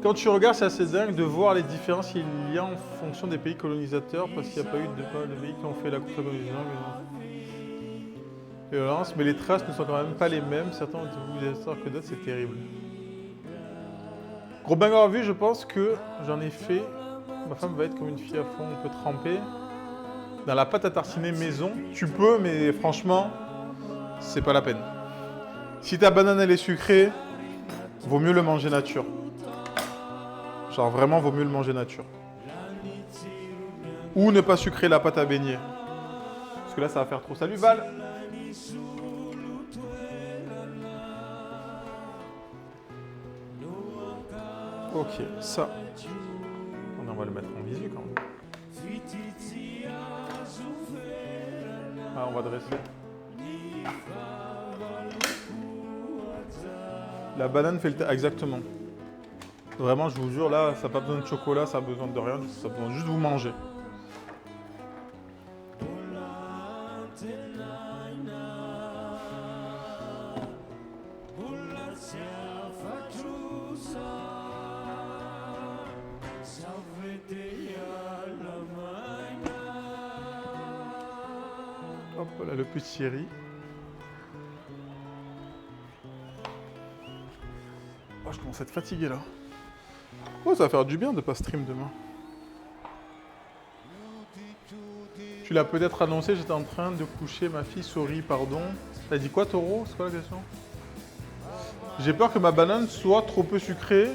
Quand tu regardes, c'est assez dingue de voir les différences qu'il y a en fonction des pays colonisateurs, parce qu'il n'y a pas eu de pays qui ont fait la colonisation. Violence, mais les traces ne sont quand même pas les mêmes. Certains ont été plus histoires que d'autres, c'est terrible. Gros bain à vue, je pense que j'en ai fait. Ma femme va être comme une fille à fond, on peut tremper. Dans la pâte à tartiner maison, tu peux, mais franchement, c'est pas la peine. Si ta banane elle est sucrée, vaut mieux le manger nature. Genre vraiment, vaut mieux le manger nature. Ou ne pas sucrer la pâte à beignet. Parce que là, ça va faire trop. Salut Val! Ok, ça. On va le mettre en visu quand même. Ah, on va dresser. La banane fait le tas. Exactement. Vraiment, je vous jure, là, ça n'a pas besoin de chocolat, ça n'a besoin de rien, ça a besoin juste de vous manger. Hop là, le petit riz. Oh, je commence à être fatigué là. Oh, ça va faire du bien de pas stream demain. Tu l'as peut-être annoncé, j'étais en train de coucher ma fille, sorry, pardon. T'as dit quoi, Taureau? C'est quoi la question? J'ai peur que ma banane soit trop peu sucrée.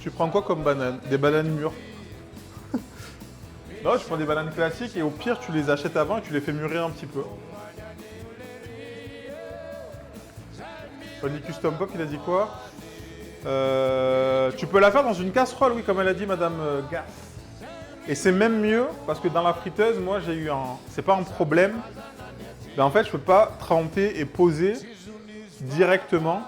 Tu prends quoi comme banane? Des bananes mûres. Non, tu prends des bananes classiques et au pire, tu les achètes avant et tu les fais mûrir un petit peu. Tony Custom Pop, il a dit quoi? Tu peux la faire dans une casserole, oui, comme elle a dit Madame Gaff. Et c'est même mieux, parce que dans la friteuse, moi, j'ai eu un... C'est pas un problème. Mais en fait, je peux pas tremper et poser directement.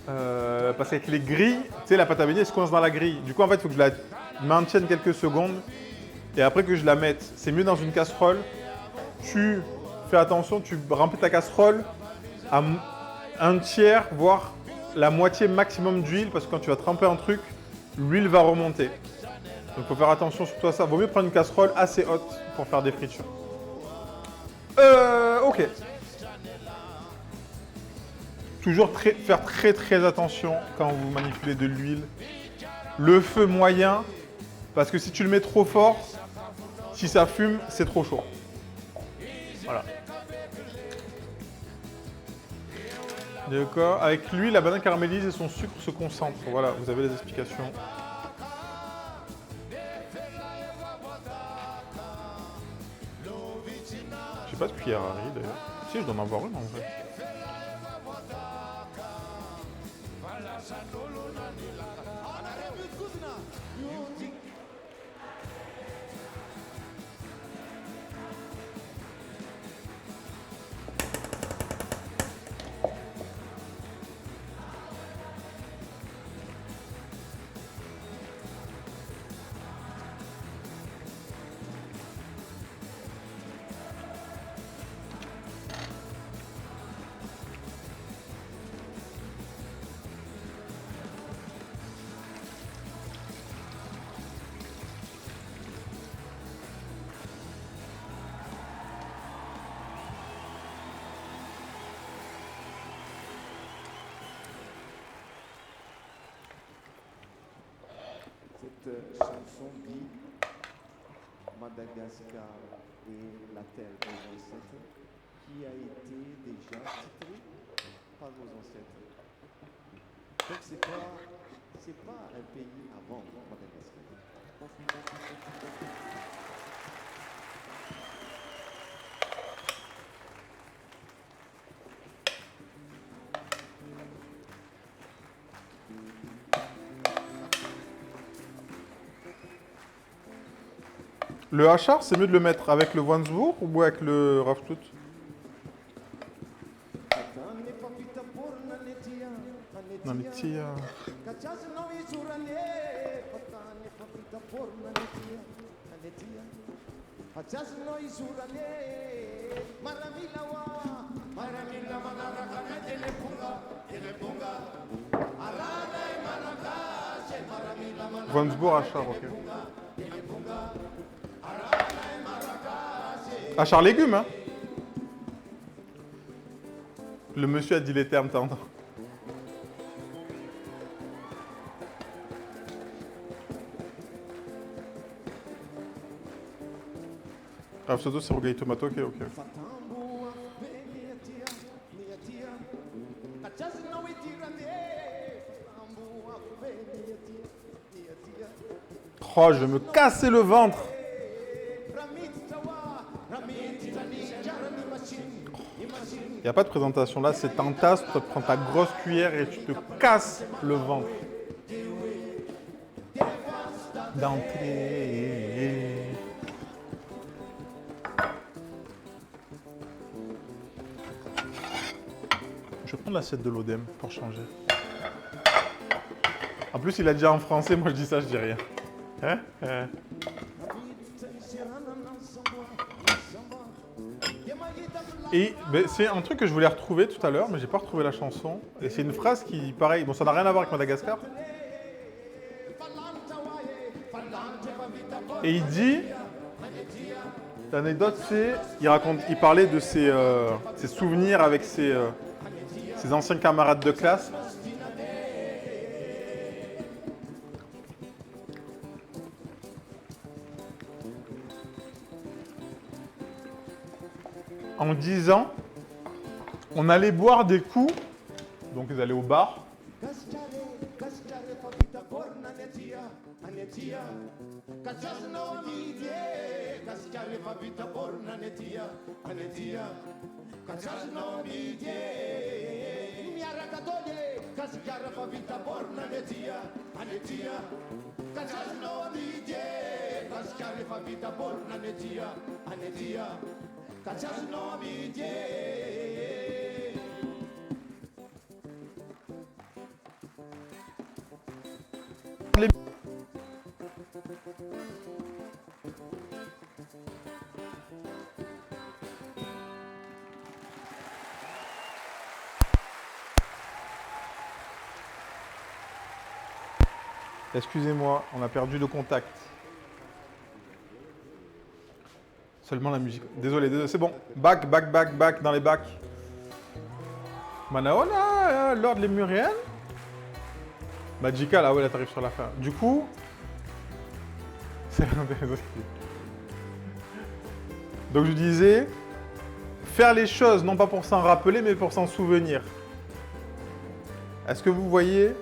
Parce qu'avec les grilles, tu sais, la pâte à beignet, elle se coince dans la grille. Du coup, en fait, il faut que je la maintienne quelques secondes. Et après que je la mette, c'est mieux dans une casserole. Tu fais attention, tu remplis ta casserole à un tiers, voire la moitié maximum d'huile, parce que quand tu vas tremper un truc, l'huile va remonter. Donc il faut faire attention surtout à ça. Vaut mieux prendre une casserole assez haute pour faire des fritures. Ok. Toujours faire très attention quand vous manipulez de l'huile. Le feu moyen, parce que si tu le mets trop fort, si ça fume, c'est trop chaud. Voilà. D'accord. Avec l'huile, la banane caramélise et son sucre se concentre. Voilà, vous avez les explications. J'ai pas de cuillère à riz d'ailleurs. Si, je dois en avoir une en vrai. Cette chanson dit Madagascar est la terre de nos ancêtres qui a été déjà titrée par nos ancêtres. Donc c'est pas un pays avant Madagascar. Le hachard, c'est mieux de le mettre avec le Wandsbourg ou avec le Raftout? Non, les tia. Wandsbourg, Achard, ok. Achard légumes, hein. Le monsieur a dit les termes, t'entends. Ah, pseudo, c'est Rogaï Tomato, ok, ok. Oh, je vais me casser le ventre. Il n'y a pas de présentation là, c'est un tasse, tu prends ta grosse cuillère et tu te casses le ventre. D'entrée. Je vais prendre l'assiette de l'ODEM pour changer. En plus, il a dit en français, moi je dis ça, je dis rien. Hein? Et ben, c'est un truc que je voulais retrouver tout à l'heure, mais j'ai pas retrouvé la chanson. Et c'est une phrase qui, pareil, bon, ça n'a rien à voir avec Madagascar. Et il dit, l'anecdote c'est, il parlait de ses souvenirs avec ses anciens camarades de classe. En disant, on allait boire des coups, donc ils allaient au bar. Excusez-moi, on a perdu le contact. Seulement la musique. Désolé, c'est bon. Back dans les bacs. Manaona, Lord Lémurienne. Magical, ah ouais, là t'arrives sur la fin. Du coup, c'est intéressant. Donc je disais, faire les choses non pas pour s'en rappeler, mais pour s'en souvenir. Est-ce que vous voyez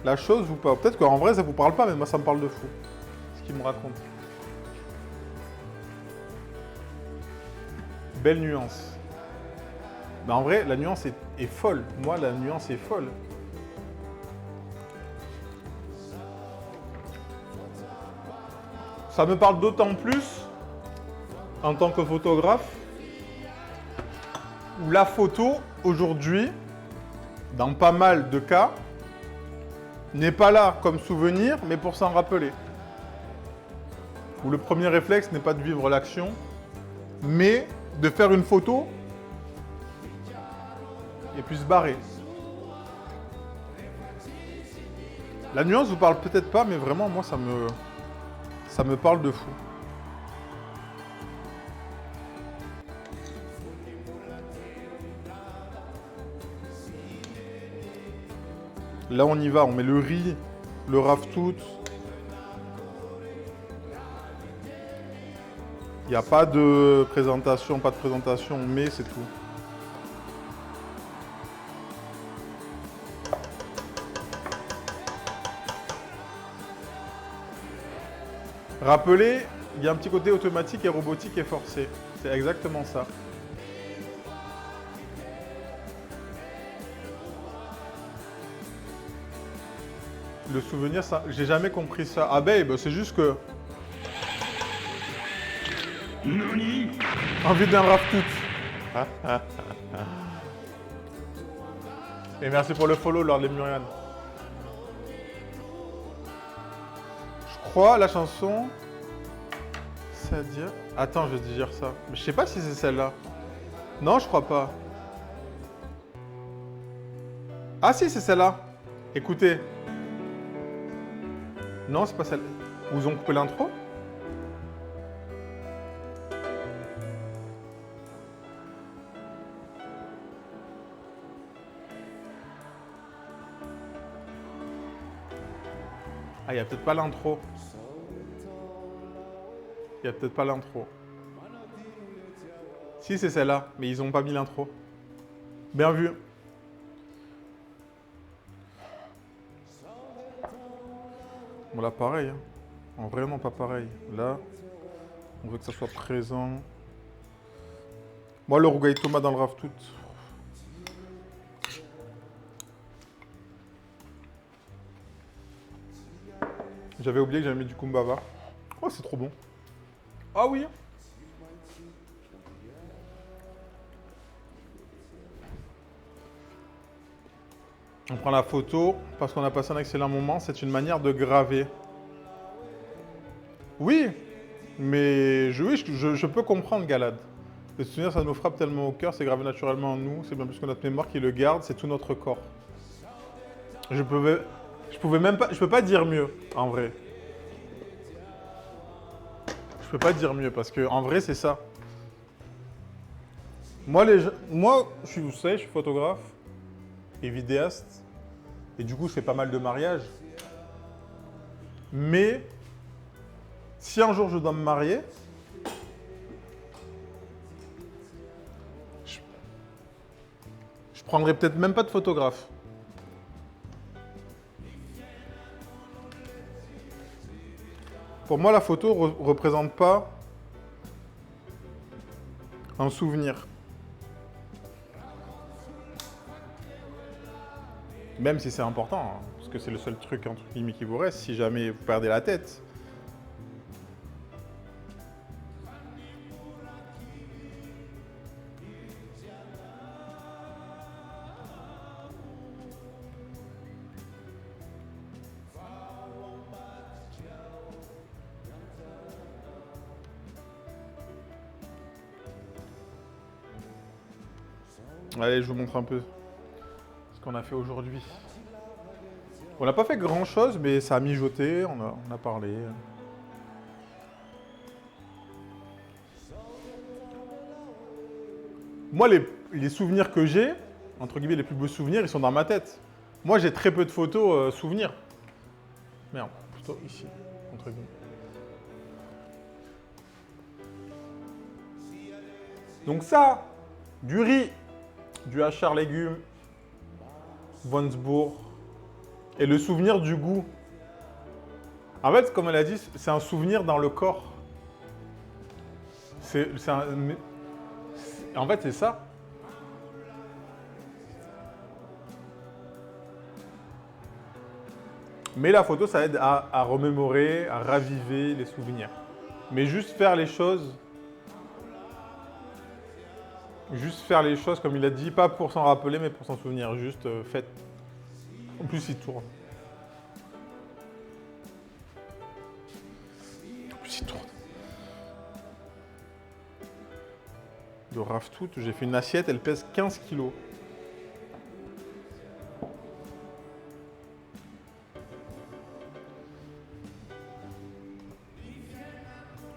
la chose ou pas? Peut-être qu'en vrai ça vous parle pas, mais moi ça me parle de fou. Ce qu'il me raconte. Belle nuance. Mais en vrai, la nuance est folle. Moi, la nuance est folle. Ça me parle d'autant plus en tant que photographe où la photo, aujourd'hui, dans pas mal de cas, n'est pas là comme souvenir, mais pour s'en rappeler. Où le premier réflexe n'est pas de vivre l'action, mais de faire une photo et puis se barrer. La nuance vous parle peut-être pas, mais vraiment, moi, ça me parle de fou. Là, on y va, on met le riz, le raftout. Il n'y a pas de présentation, on met, c'est tout. Rappelez, il y a un petit côté automatique et robotique et forcé. C'est exactement ça. Le souvenir, ça, j'ai jamais compris ça. Ah babe, c'est juste que... Envie d'un raftout. Et merci pour le follow, Lord Lémurienne. Je crois la chanson... C'est-à-dire... Attends, je vais te dire ça. Mais je sais pas si c'est celle-là. Non, je crois pas. Ah si, c'est celle-là. Écoutez. Non, c'est pas celle. Vous ont coupé l'intro? Ah, il n'y a peut-être pas l'intro. Il n'y a peut-être pas l'intro. Si, c'est celle-là, mais ils n'ont pas mis l'intro. Bien vu. Bon, là, pareil. Hein. En vrai, non, pas pareil. Là, on veut que ça soit présent. Moi, le rougail tomate dans le raftout. J'avais oublié que j'avais mis du kumbaba. Oh, c'est trop bon. Ah oui. On prend la photo parce qu'on a passé un excellent moment. C'est une manière de graver. Oui, mais je peux comprendre, Galad. Les souvenirs, ça nous frappe tellement au cœur, c'est gravé naturellement en nous. C'est bien plus que notre mémoire qui le garde, c'est tout notre corps. Je pouvais même pas, je peux pas dire mieux, en vrai. Je peux pas dire mieux parce que en vrai, c'est ça. Moi, vous savez, je suis photographe et vidéaste. Et du coup, je fais pas mal de mariages. Mais si un jour je dois me marier, je prendrai peut-être même pas de photographe. Pour moi, la photo ne représente pas un souvenir. Même si c'est important, hein, parce que c'est le seul truc entre guillemets qui vous reste si jamais vous perdez la tête. Allez, je vous montre un peu ce qu'on a fait aujourd'hui. On n'a pas fait grand chose, mais ça a mijoté, on a parlé. Moi, les souvenirs que j'ai, entre guillemets, les plus beaux souvenirs, ils sont dans ma tête. Moi, j'ai très peu de photos souvenirs. Merde, plutôt ici, entre guillemets. Donc ça, du riz, du hachard légumes, Wonsbourg, et le souvenir du goût. En fait, comme elle a dit, c'est un souvenir dans le corps. En fait, c'est ça. Mais la photo, ça aide à remémorer, à raviver les souvenirs. Mais juste faire les choses... Juste faire les choses, comme il a dit, pas pour s'en rappeler, mais pour s'en souvenir. Juste faites. En plus, il tourne. En plus, il tourne. Le raftout, j'ai fait une assiette, elle pèse 15 kilos.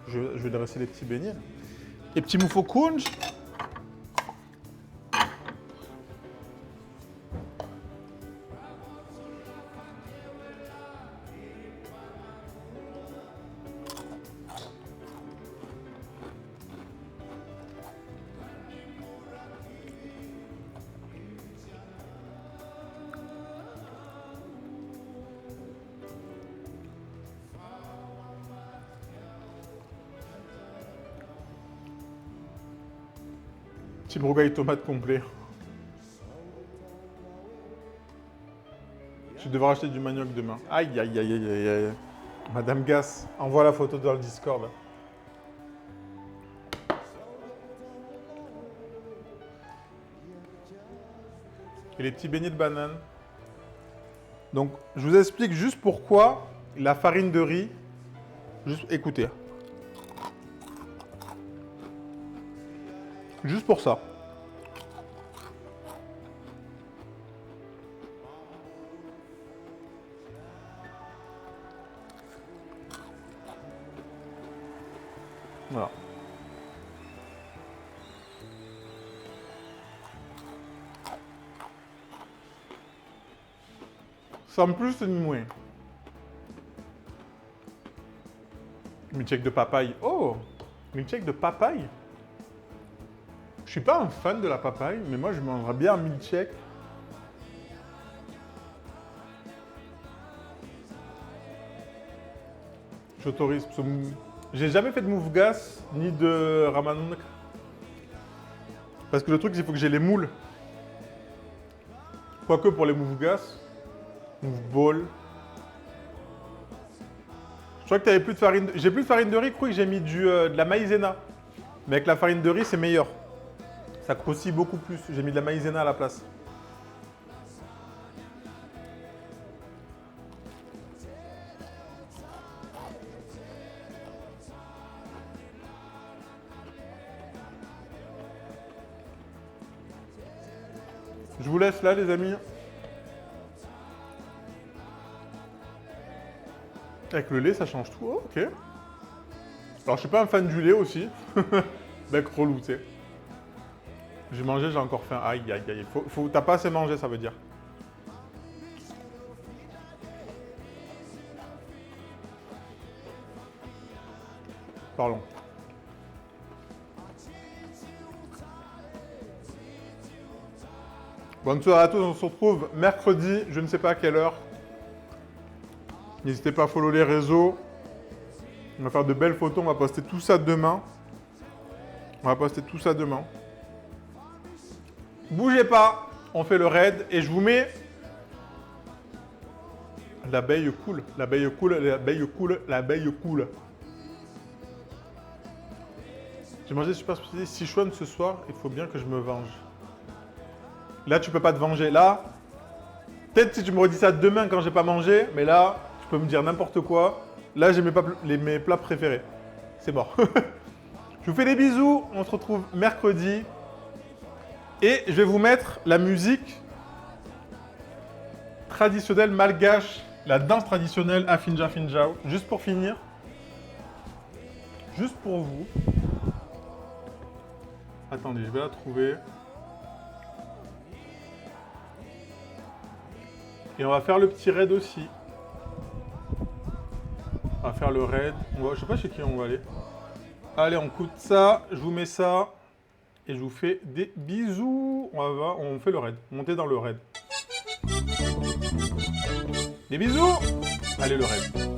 Je vais dresser les petits beignets. Les petits moufo kunj. Petit rougail tomate complet. Je devrais acheter du manioc demain. Aïe, aïe, aïe, aïe, aïe, aïe. Madame Gas, envoie la photo dans le Discord. Et les petits beignets de banane. Donc, je vous explique juste pourquoi la farine de riz. Juste écoutez. Juste pour ça. Voilà. Sans plus ni moins. Milkshake de papaye. Oh! Milkshake de papaye? Je suis pas un fan de la papaye, mais moi je mangerais bien un milkshake. J'autorise. J'ai jamais fait de moufgas ni de ramanon. Parce que le truc, c'est qu'il faut que j'ai les moules. Quoique pour les moufgas, moufball. Je crois que t'avais plus de farine. J'ai plus de farine de riz, je crois que j'ai mis de la maïzena. Mais avec la farine de riz, c'est meilleur. Ça grossit beaucoup plus. J'ai mis de la maïzena à la place. Je vous laisse là, les amis. Avec le lait, ça change tout. Oh, ok. Alors, je suis pas un fan du lait aussi. Bec relou, tu sais. J'ai mangé, j'ai encore faim. Aïe, aïe, aïe. T'as pas assez mangé, ça veut dire. Parlons. Bonne soirée à tous, on se retrouve mercredi, je ne sais pas à quelle heure. N'hésitez pas à follow les réseaux. On va faire de belles photos, on va poster tout ça demain. Bougez pas, on fait le raid et je vous mets l'abeille cool, l'abeille cool, l'abeille cool, l'abeille cool. J'ai mangé super spécialisé Sichuan ce soir, il faut bien que je me venge. Là, tu peux pas te venger. Là, peut-être si tu me redis ça demain quand j'ai pas mangé, mais là, tu peux me dire n'importe quoi. Là, j'ai mes plats préférés. C'est mort. Je vous fais des bisous. On se retrouve mercredi. Et je vais vous mettre la musique traditionnelle malgache, la danse traditionnelle à Finja Finjao, juste pour finir. Juste pour vous. Attendez, je vais la trouver. Et on va faire le petit raid aussi. On va faire le raid. Je sais pas chez qui on va aller. Allez, on coûte ça. Je vous mets ça. Et je vous fais des bisous. On fait le raid. Montez dans le raid. Des bisous. Allez, le raid.